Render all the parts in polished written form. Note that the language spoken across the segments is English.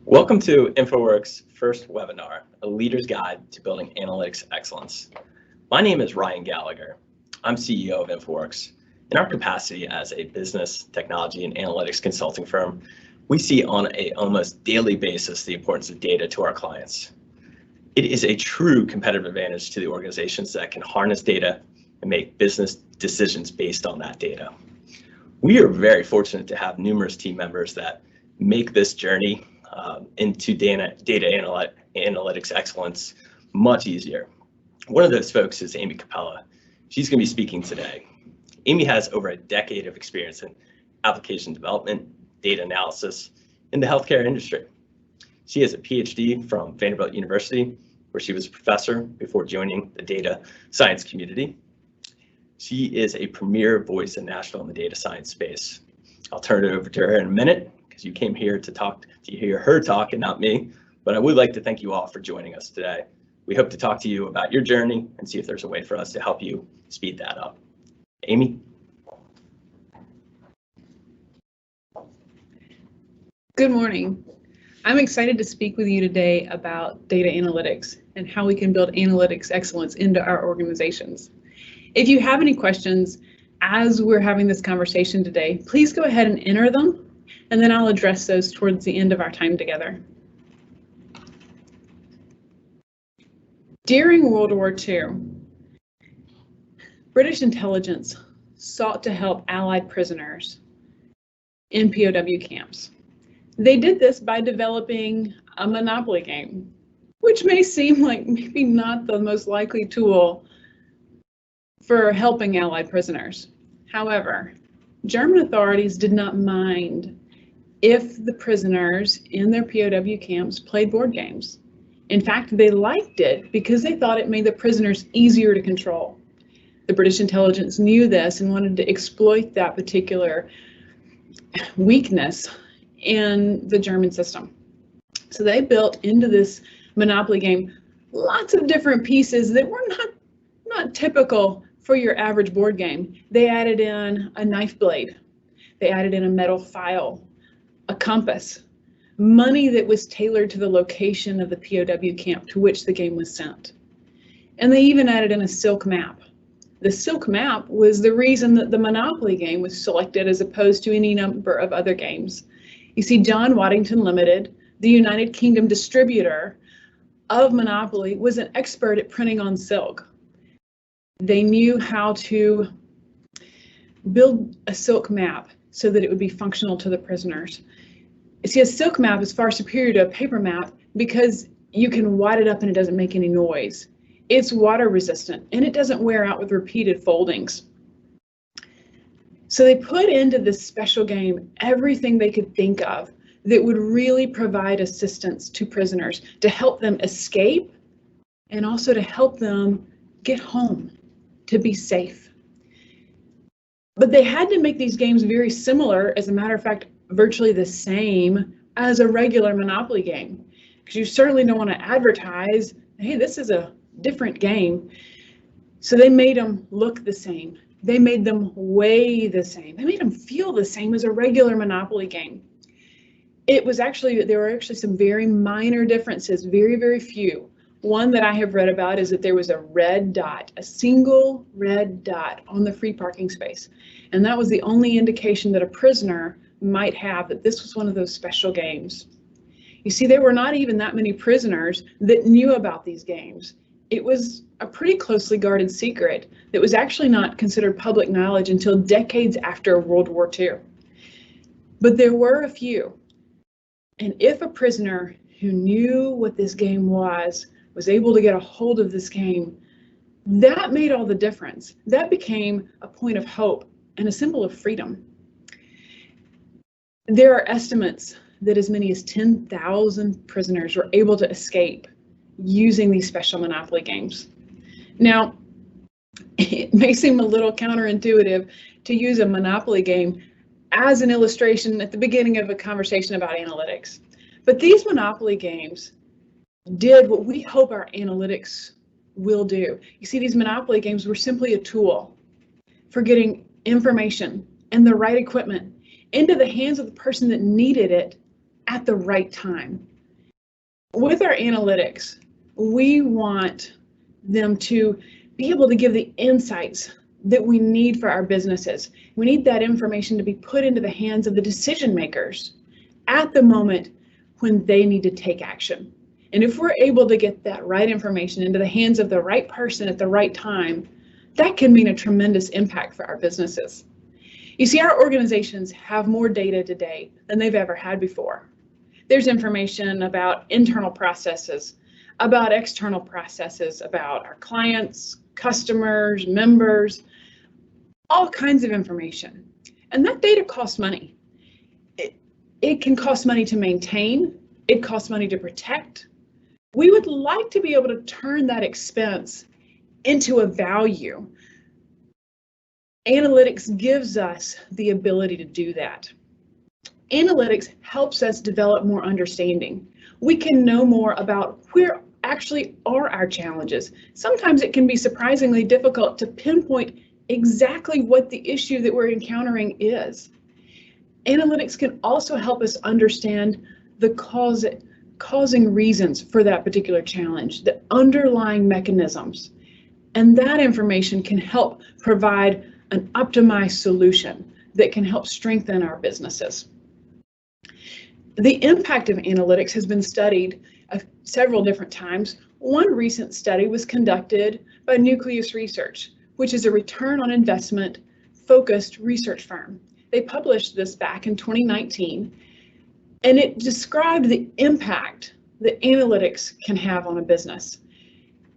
Welcome to InfoWorks' first webinar, A Leader's Guide to Building Analytics Excellence. My name is Ryan Gallagher. I'm CEO of InfoWorks. In our capacity as a business, technology, and analytics consulting firm, we see on an almost daily basis the importance of data to our clients. It is a true competitive advantage to the organizations that can harness data and make business decisions based on that data. We are very fortunate to have numerous team members that make this journey into data analytics excellence much easier. One of those folks is Amy Kauppila. She's going to be speaking today. Amy has over a decade of experience in application development, data analysis in the healthcare industry. She has a Ph.D. from Vanderbilt University, where she was a professor before joining the data science community. She is a premier voice in Nashville in the data science space. I'll turn it over to her in a minute, because you came here to hear her talk and not me, but I would like to thank you all for joining us today. We hope to talk to you about your journey and see if there's a way for us to help you speed that up. Amy? Good morning. I'm excited to speak with you today about data analytics and how we can build analytics excellence into our organizations. If you have any questions as we're having this conversation today, please go ahead and enter them, and then I'll address those towards the end of our time together. During World War II, British intelligence sought to help Allied prisoners in POW camps. They did this by developing a Monopoly game, which may seem like maybe not the most likely tool for helping Allied prisoners. However, German authorities did not mind if the prisoners in their POW camps played board games. In fact, they liked it because they thought it made the prisoners easier to control. The British intelligence knew this and wanted to exploit that particular weakness in the German system. So they built into this Monopoly game lots of different pieces that were not typical for your average board game. They added in a knife blade. They added in a metal file, a compass, money that was tailored to the location of the POW camp to which the game was sent. And they even added in a silk map. The silk map was the reason that the Monopoly game was selected as opposed to any number of other games. You see, John Waddington Limited, the United Kingdom distributor of Monopoly, was an expert at printing on silk. They knew how to build a silk map so that it would be functional to the prisoners. You see, a silk map is far superior to a paper map because you can wad it up and it doesn't make any noise. It's water resistant and it doesn't wear out with repeated foldings. So they put into this special game everything they could think of that would really provide assistance to prisoners to help them escape and also to help them get home, to be safe. But they had to make these games very similar, as a matter of fact, virtually the same as a regular Monopoly game, because you certainly don't want to advertise, hey, this is a different game. So they made them look the same. They made them weigh the same. They made them feel the same as a regular Monopoly game. There were actually some very minor differences, very, very few. One that I have read about is that there was a red dot, a single red dot on the free parking space. And that was the only indication that a prisoner might have that this was one of those special games. You see, there were not even that many prisoners that knew about these games. It was a pretty closely guarded secret that was actually not considered public knowledge until decades after World War II. But there were a few. And if a prisoner who knew what this game was able to get a hold of this game, that made all the difference. That became a point of hope and a symbol of freedom. There are estimates that as many as 10,000 prisoners were able to escape using these special Monopoly games. Now, it may seem a little counterintuitive to use a Monopoly game as an illustration at the beginning of a conversation about analytics, but these Monopoly games did what we hope our analytics will do. You see, these Monopoly games were simply a tool for getting information and the right equipment into the hands of the person that needed it at the right time. with our analytics, we want them to be able to give the insights that we need for our businesses. We need that information to be put into the hands of the decision makers at the moment when they need to take action. And if we're able to get that right information into the hands of the right person at the right time, that can mean a tremendous impact for our businesses. You see, our organizations have more data today than they've ever had before. There's information about internal processes, about external processes, about our clients, customers, members, all kinds of information. And that data costs money. It can cost money to maintain, it costs money to protect. We would like to be able to turn that expense into a value. Analytics gives us the ability to do that. Analytics helps us develop more understanding. We can know more about where actually are our challenges. Sometimes it can be surprisingly difficult to pinpoint exactly what the issue that we're encountering is. Analytics can also help us understand the causing reasons for that particular challenge, the underlying mechanisms. And that information can help provide an optimized solution that can help strengthen our businesses. The impact of analytics has been studied several different times. One recent study was conducted by Nucleus Research, which is a return on investment focused research firm. They published this back in 2019, and it described the impact that analytics can have on a business.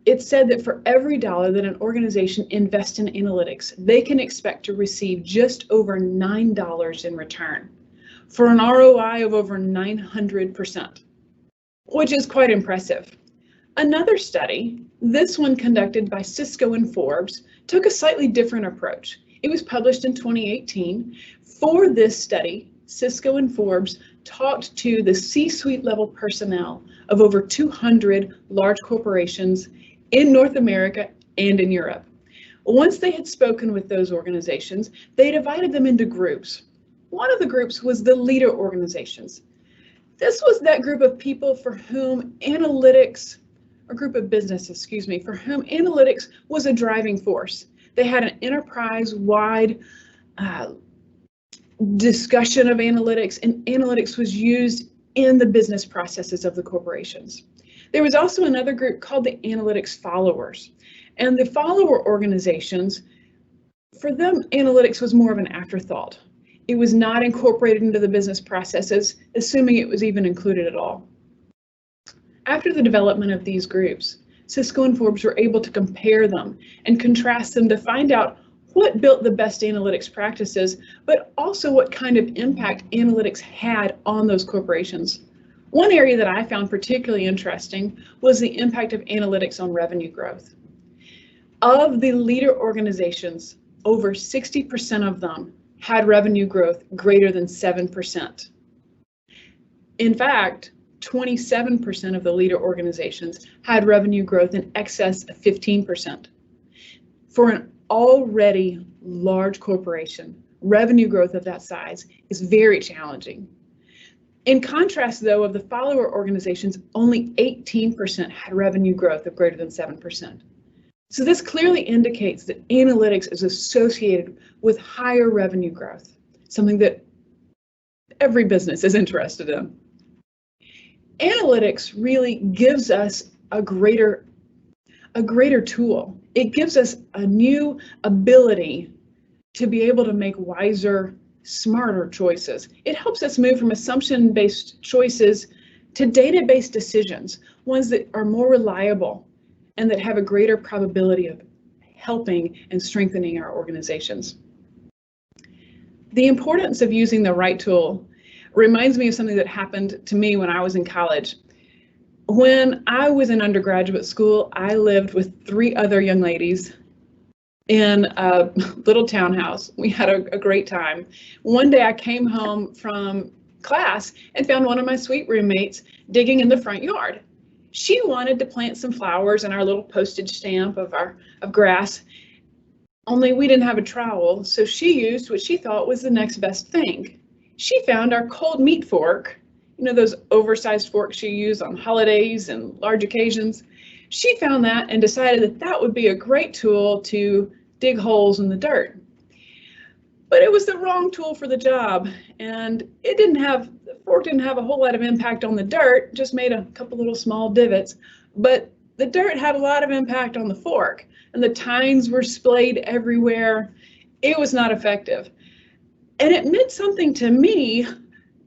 It said that for every dollar that an organization invests in analytics, they can expect to receive just over $9 in return, for an ROI of over 900%, which is quite impressive. Another study, this one conducted by Cisco and Forbes, took a slightly different approach. It was published in 2018. For this study, Cisco and Forbes talked to the C-suite level personnel of over 200 large corporations in North America and in Europe. Once they had spoken with those organizations, they divided them into groups. One of the groups was the leader organizations. This was that group of people for whom analytics, or group of businesses, excuse me, for whom analytics was a driving force. They had an enterprise-wide discussion of analytics, and analytics was used in the business processes of the corporations. There was also another group called the analytics followers. And the follower organizations, for them, analytics was more of an afterthought. It was not incorporated into the business processes, assuming it was even included at all. After the development of these groups, Cisco and Forbes were able to compare them and contrast them to find out what built the best analytics practices, but also what kind of impact analytics had on those corporations. One area that I found particularly interesting was the impact of analytics on revenue growth. Of the leader organizations, over 60% of them had revenue growth greater than 7%. In fact, 27% of the leader organizations had revenue growth in excess of 15%. For an already large corporation, revenue growth of that size is very challenging. In contrast, though, of the follower organizations, only 18% had revenue growth of greater than 7%. So this clearly indicates that analytics is associated with higher revenue growth, something that every business is interested in. Analytics really gives us a greater tool. It gives us a new ability to be able to make wiser, smarter choices. It helps us move from assumption-based choices to data-based decisions, ones that are more reliable and that have a greater probability of helping and strengthening our organizations. The importance of using the right tool reminds me of something that happened to me when I was in college. When I was in undergraduate school, I lived with 3 other young ladies in a little townhouse. We had a great time. One day I came home from class and found one of my sweet roommates digging in the front yard. She wanted to plant some flowers in our little postage stamp of grass, only we didn't have a trowel, so she used what she thought was the next best thing. She found our cold meat fork you know, those oversized forks you use on holidays and large occasions. She found that and decided that that would be a great tool to dig holes in the dirt. But it was the wrong tool for the job, and the fork didn't have a whole lot of impact on the dirt, just made a couple little small divots. But the dirt had a lot of impact on the fork, and the tines were splayed everywhere. It was not effective. And it meant something to me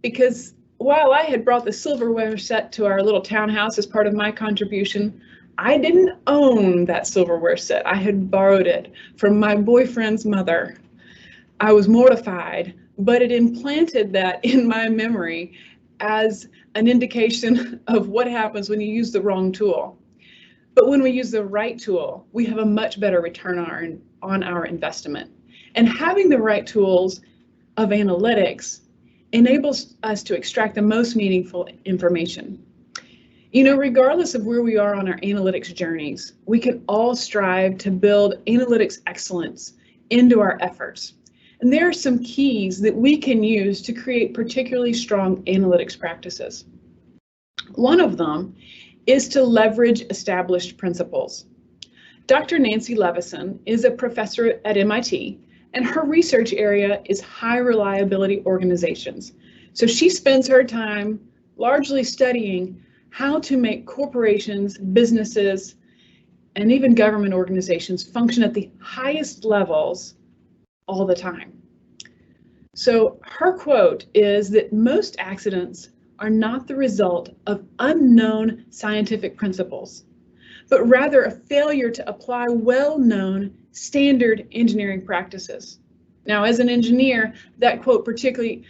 because while I had brought the silverware set to our little townhouse as part of my contribution, I didn't own that silverware set. I had borrowed it from my boyfriend's mother. I was mortified, but it implanted that in my memory as an indication of what happens when you use the wrong tool. But when we use the right tool, we have a much better return on our investment. And having the right tools of analytics enables us to extract the most meaningful information. You know, regardless of where we are on our analytics journeys, we can all strive to build analytics excellence into our efforts. And there are some keys that we can use to create particularly strong analytics practices. One of them is to leverage established principles. Dr. Nancy Levison is a professor at MIT, and her research area is high reliability organizations. So she spends her time largely studying how to make corporations, businesses, and even government organizations function at the highest levels all the time. So her quote is that most accidents are not the result of unknown scientific principles, but rather a failure to apply well-known standard engineering practices. Now, as an engineer, that quote particularly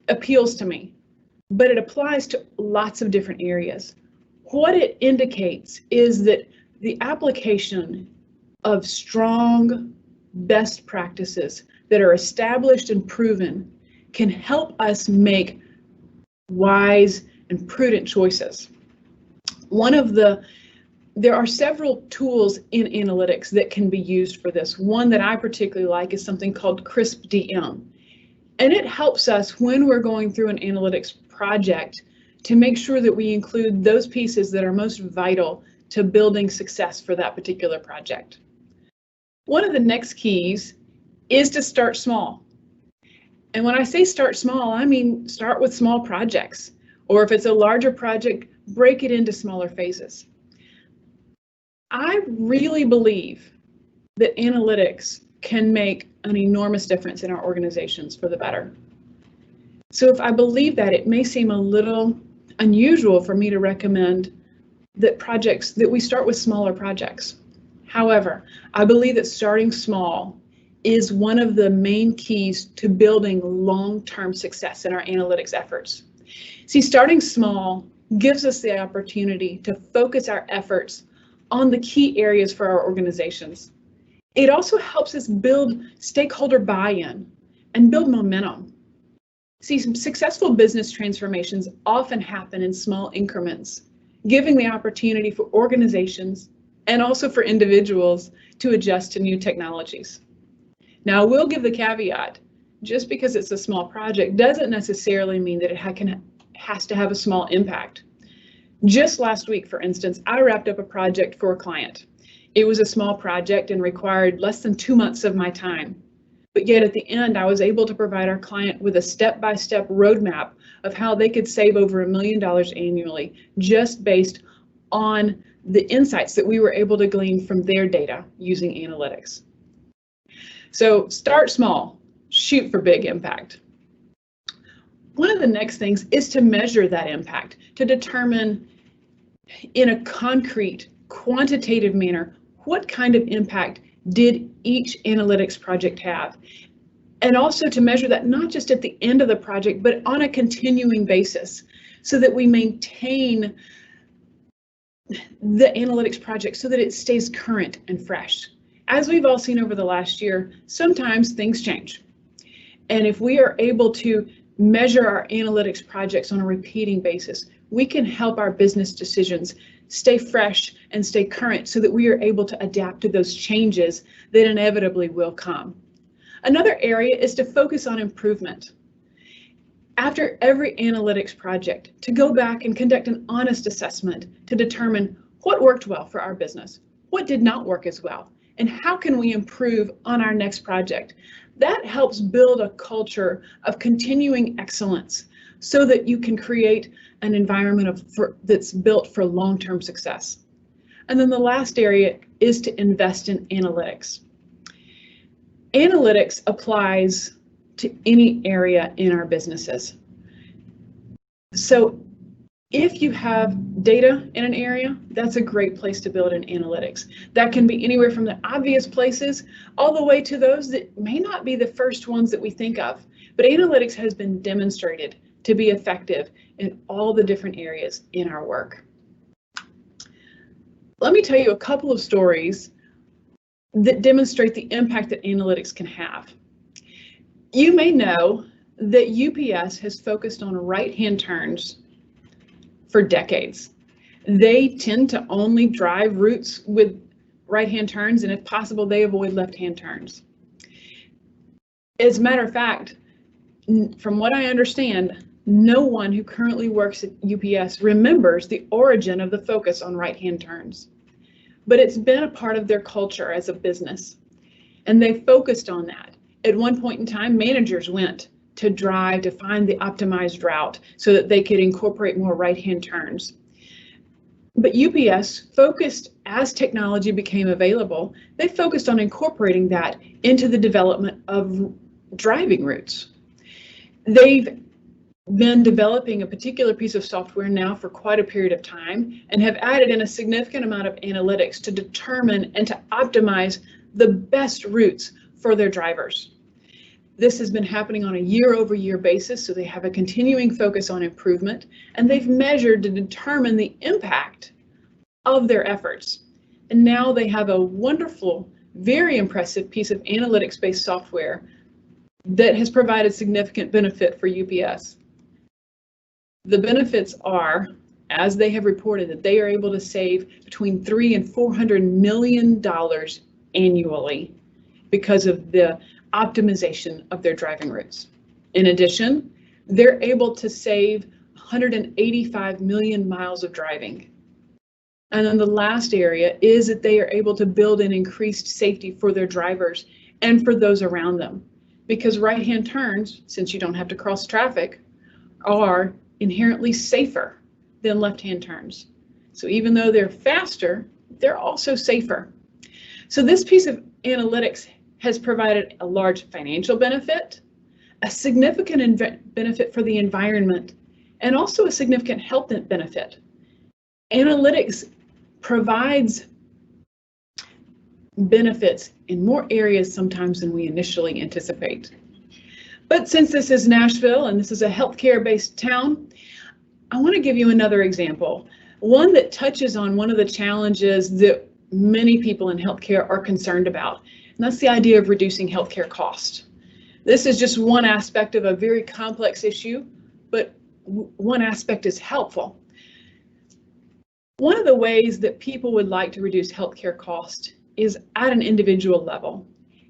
appeals to me, but it applies to lots of different areas. What it indicates is that the application of strong best practices that are established and proven can help us make wise and prudent choices. There are several tools in analytics that can be used for this. One that I particularly like is something called CRISP-DM. And it helps us when we're going through an analytics project to make sure that we include those pieces that are most vital to building success for that particular project. One of the next keys is to start small. And when I say start small, I mean start with small projects. Or if it's a larger project, break it into smaller phases. I really believe that analytics can make an enormous difference in our organizations for the better. So if I believe that, it may seem a little unusual for me to recommend that we start with smaller projects. However, I believe that starting small is one of the main keys to building long-term success in our analytics efforts. See, starting small gives us the opportunity to focus our efforts on the key areas for our organizations. It also helps us build stakeholder buy-in and build momentum. See, some successful business transformations often happen in small increments, giving the opportunity for organizations and also for individuals to adjust to new technologies. Now, I will give the caveat, just because it's a small project doesn't necessarily mean that it has to have a small impact. Just last week, for instance, I wrapped up a project for a client. It was a small project and required less than 2 months of my time. But yet at the end, I was able to provide our client with a step-by-step roadmap of how they could save over $1 million annually, just based on the insights that we were able to glean from their data using analytics. So start small, shoot for big impact. One of the next things is to measure that impact, to determine in a concrete, quantitative manner, what kind of impact did each analytics project have? And also to measure that not just at the end of the project, but on a continuing basis, so that we maintain the analytics project so that it stays current and fresh. As we've all seen over the last year, sometimes things change. And if we are able to measure our analytics projects on a repeating basis, we can help our business decisions stay fresh and stay current so that we are able to adapt to those changes that inevitably will come. Another area is to focus on improvement. After every analytics project, to go back and conduct an honest assessment to determine what worked well for our business, what did not work as well, and how can we improve on our next project. That helps build a culture of continuing excellence so that you can create an environment that's built for long-term success. And then the last area is to invest in analytics. Analytics applies to any area in our businesses. So if you have data in an area, that's a great place to build in analytics. That can be anywhere from the obvious places all the way to those that may not be the first ones that we think of. But analytics has been demonstrated to be effective in all the different areas in our work. Let me tell you a couple of stories that demonstrate the impact that analytics can have. You may know that UPS has focused on right-hand turns for decades. They tend to only drive routes with right-hand turns, and if possible, they avoid left-hand turns. As a matter of fact, from what I understand, no one who currently works at UPS remembers the origin of the focus on right-hand turns. But it's been a part of their culture as a business, and they focused on that. At one point in time, managers went to drive to find the optimized route so that they could incorporate more right-hand turns. But UPS focused, as technology became available, they focused on incorporating that into the development of driving routes. They've been developing a particular piece of software now for quite a period of time and have added in a significant amount of analytics to determine and to optimize the best routes for their drivers. This has been happening on a year-over-year basis, so they have a continuing focus on improvement, and they've measured to determine the impact of their efforts. And now they have a wonderful, very impressive piece of analytics-based software that has provided significant benefit for UPS. The benefits are, as they have reported, that they are able to save between $300 and $400 million annually because of the optimization of their driving routes. In addition, they're able to save 185 million miles of driving. And then the last area is that they are able to build in increased safety for their drivers and for those around them. Because right-hand turns, since you don't have to cross traffic, are inherently safer than left-hand turns. So even though they're faster, they're also safer. So this piece of analytics has provided a large financial benefit, a significant benefit for the environment, and also a significant health benefit. Analytics provides benefits in more areas sometimes than we initially anticipate. But since this is Nashville and this is a healthcare-based town, I want to give you another example, one that touches on one of the challenges that many people in healthcare are concerned about, and that's the idea of reducing healthcare cost. This is just one aspect of a very complex issue, but one aspect is helpful. One of the ways that people would like to reduce healthcare cost is at an individual level.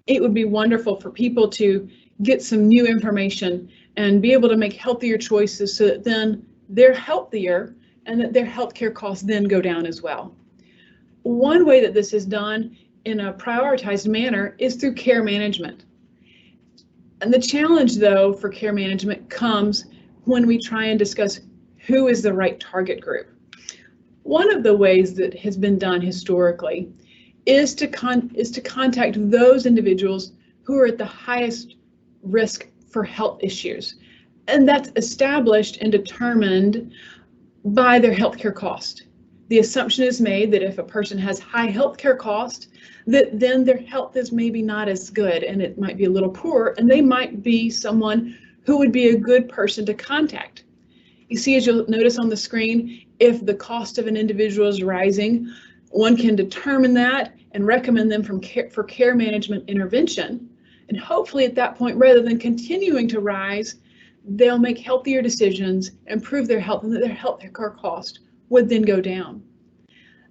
It would be wonderful for people to get some new information and be able to make healthier choices so that then they're healthier and that their healthcare costs then go down as well. One way that this is done in a prioritized manner is through care management. And the challenge, though, for care management comes when we try and discuss who is the right target group. One of the ways that has been done historically is to contact those individuals who are at the highest risk for health issues. And that's established and determined by their healthcare cost. The assumption is made that if a person has high healthcare cost, that then their health is maybe not as good and it might be a little poorer, and they might be someone who would be a good person to contact. You see, as you'll notice on the screen, if the cost of an individual is rising, one can determine that and recommend them for care management intervention. And hopefully at that point, rather than continuing to rise, they'll make healthier decisions, improve their health, and that their healthcare cost would then go down.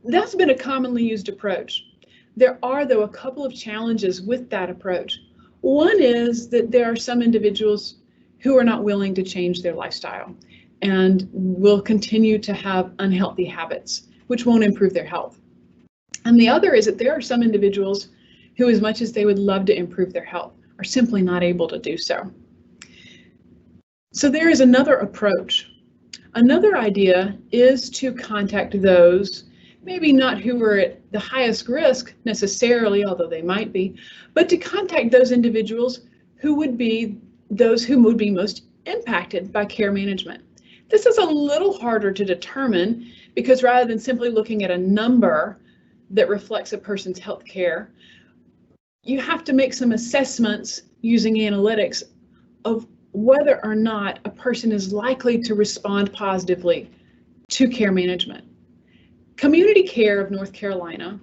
That's been a commonly used approach. There are, though, a couple of challenges with that approach. One is that there are some individuals who are not willing to change their lifestyle and will continue to have unhealthy habits, which won't improve their health. And the other is that there are some individuals who, as much as they would love to improve their health, are simply not able to do so. So there is another approach. Another idea is to contact those, maybe not who are at the highest risk necessarily, although they might be, but to contact those individuals who would be those who would be most impacted by care management. This is a little harder to determine because rather than simply looking at a number that reflects a person's health care, you have to make some assessments using analytics of whether or not a person is likely to respond positively to care management. Community Care of North Carolina,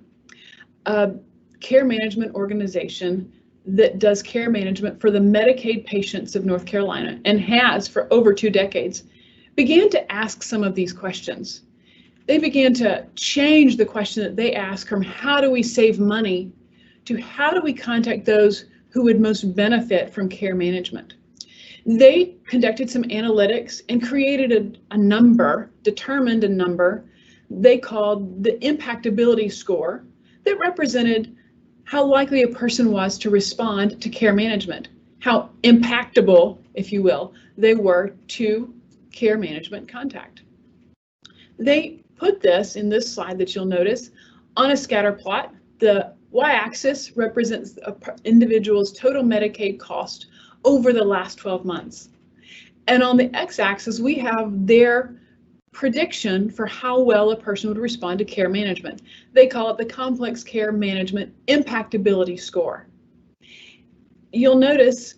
a care management organization that does care management for the Medicaid patients of North Carolina and has for over 2 decades, began to ask some of these questions. They began to change the question that they ask from how do we save money to how do we contact those who would most benefit from care management. They conducted some analytics and created a number, determined a number they called the impactability score that represented how likely a person was to respond to care management, how impactable, if you will, they were to care management contact. They put this in this slide that you'll notice on a scatter plot. The y-axis represents an individual's total Medicaid cost over the last 12 months. And on the x-axis, we have their prediction for how well a person would respond to care management. They call it the Complex Care Management Impactability Score. You'll notice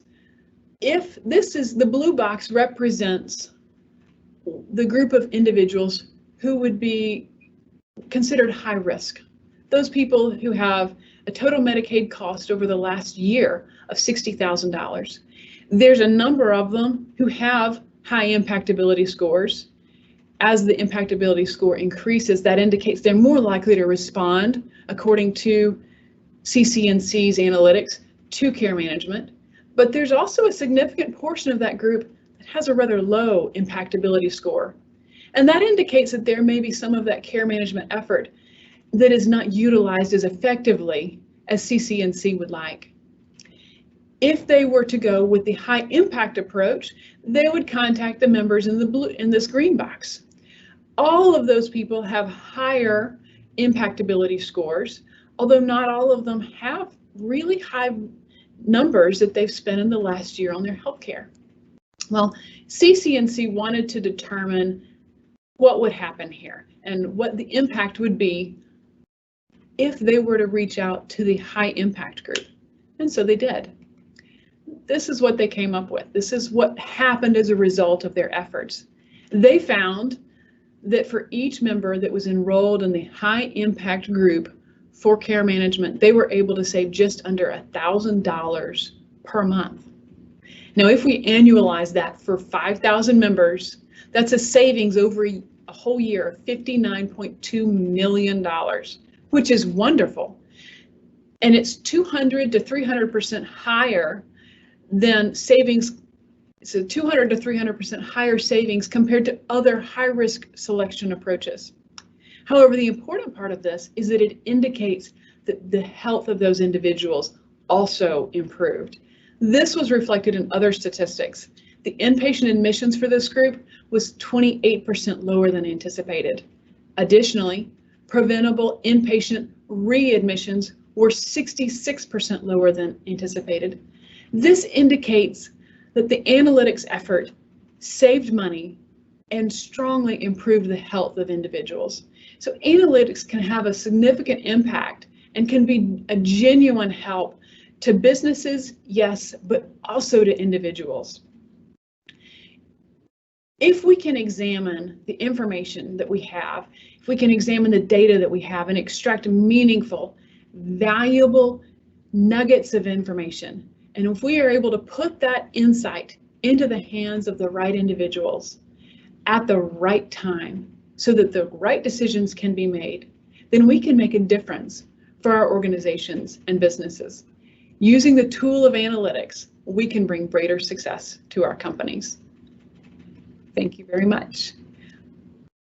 if this is the blue box represents the group of individuals who would be considered high risk. Those people who have a total Medicaid cost over the last year of $60,000. There's a number of them who have high impactability scores. As the impactability score increases, that indicates they're more likely to respond, according to CCNC's analytics, to care management. But there's also a significant portion of that group that has a rather low impactability score. And that indicates that there may be some of that care management effort that is not utilized as effectively as CCNC would like. If they were to go with the high impact approach, they would contact the members in this green box. All of those people have higher impactability scores, although not all of them have really high numbers that they've spent in the last year on their health care. Well, CCNC wanted to determine what would happen here and what the impact would be if they were to reach out to the high impact group. And so they did. This is what they came up with. This is what happened as a result of their efforts. They found that for each member that was enrolled in the high impact group for care management, they were able to save just under $1,000 per month. Now, if we annualize that for 5,000 members, that's a savings over a whole year of $59.2 million, which is wonderful. And it's 200 to 300% higher than savings. It's a 200 to 300% higher savings compared to other high-risk selection approaches. However, the important part of this is that it indicates that the health of those individuals also improved. This was reflected in other statistics. The inpatient admissions for this group was 28% lower than anticipated. Additionally, preventable inpatient readmissions were 66% lower than anticipated. This indicates that the analytics effort saved money and strongly improved the health of individuals. So analytics can have a significant impact and can be a genuine help to businesses, yes, but also to individuals. If we can examine the information that we have, if we can examine the data that we have and extract meaningful, valuable nuggets of information, and if we are able to put that insight into the hands of the right individuals at the right time so that the right decisions can be made, then we can make a difference for our organizations and businesses. Using the tool of analytics, we can bring greater success to our companies. Thank you very much.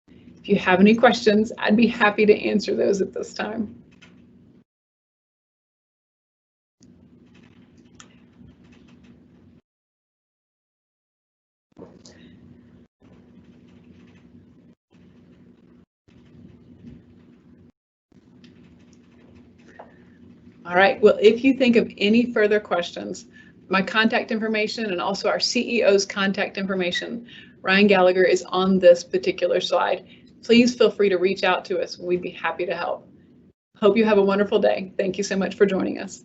If you have any questions, I'd be happy to answer those at this time. All right, well, if you think of any further questions, my contact information and also our CEO's contact information, Ryan Gallagher, is on this particular slide. Please feel free to reach out to us. We'd be happy to help. Hope you have a wonderful day. Thank you so much for joining us.